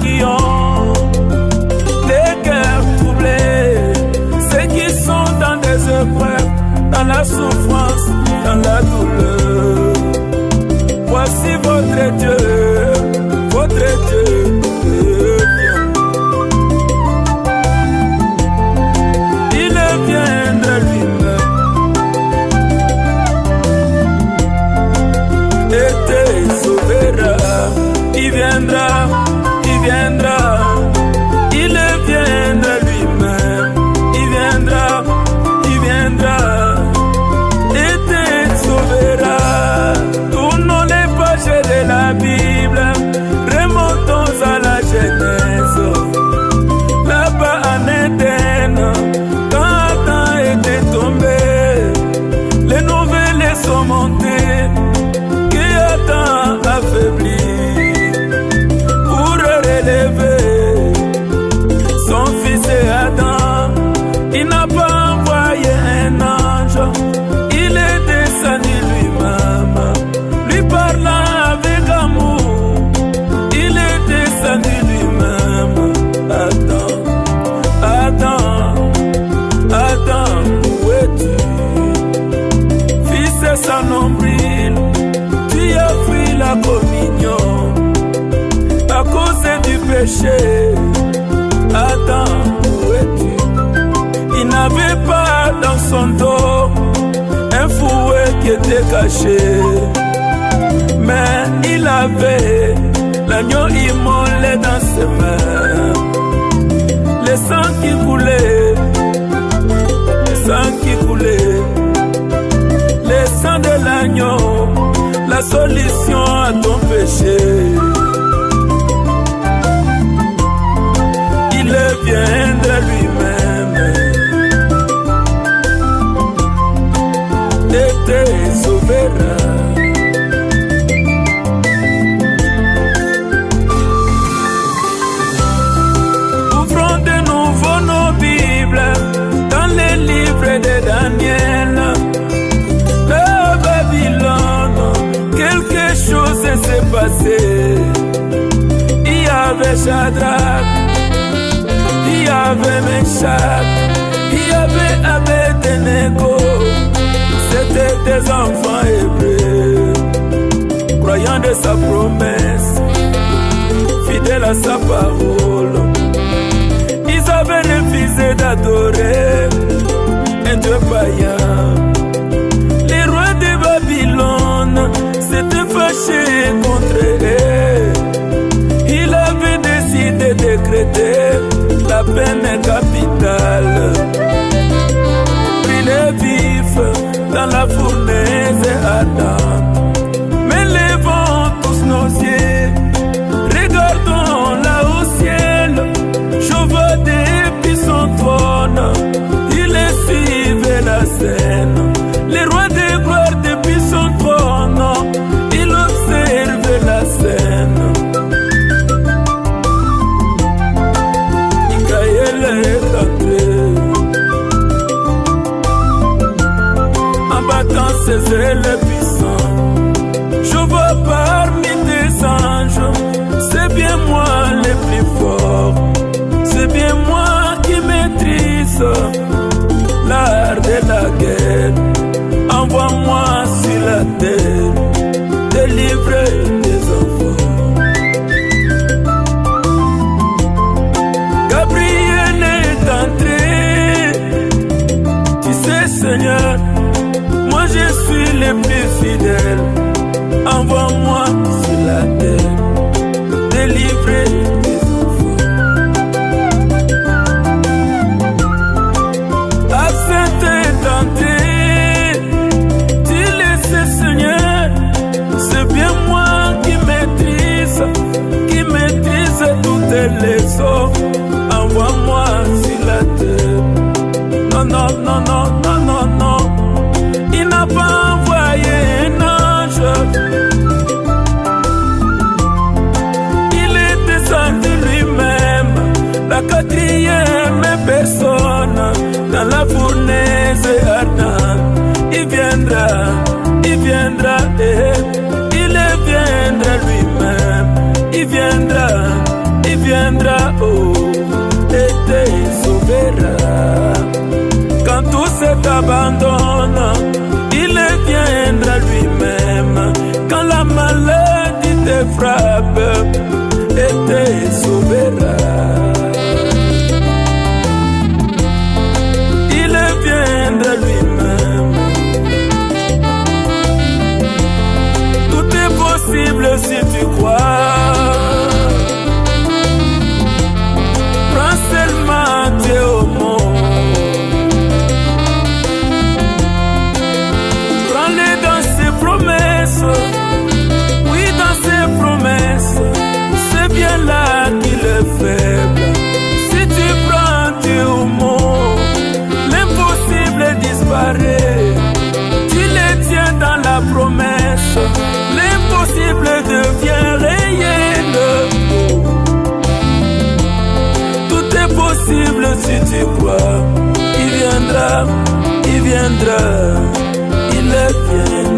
Qui ont des cœurs troublés, ceux qui sont dans des épreuves, dans la souffrance, dans la douleur. Voici votre Dieu, votre Dieu. Il vient de lui-même et te sauvera. Il viendra. Il viendra, il vient de lui-même. Il viendra, et te sauvera. Tournons les pages de la Bible, remontons à la Genèse. Là-bas en Éden, quand Adam était tombé, les nouvelles sont montées, que Adam affaibli. Son fils Adam, il n'a pas envoyé un ange, il est descendu lui-même, lui parlant avec amour, il est descendu lui-même. Adam, où es-tu? Fils sans nombril, tu as pris la communion à cause du péché. Adam, où es-tu? Il n'avait pas dans son dos un fouet qui était caché, mais il avait l'agneau immolé dans ses mains. Le sang qui coulait, le sang qui coulait, le sang de l'agneau, la solution à ton péché. Il vient de lui-même et te sauvera. Ouvrons de nouveau nos Bibles dans les livres de Daniel. La Babylone, quelque chose s'est passé. Il y avait Shadrach, il y avait Meshach, il y avait Abednego. C'était des enfants hébreux, croyant de sa promesse, fidèles à sa parole. Ils avaient refusé d'adorer un Dieu païen. Les rois de Babylone s'étaient fâchés contre eux. Il avait décidé de décréter la peine capitale. Brûlé vif dans la fournaise ardente. Mais levons tous nos yeux, regardons là au ciel. Je vois depuis son trône, il suivait la scène. Les rois de gloire depuis son trône, il observait la scène. Est entré en battant ses ailes puissantes. il viendra, il est bien.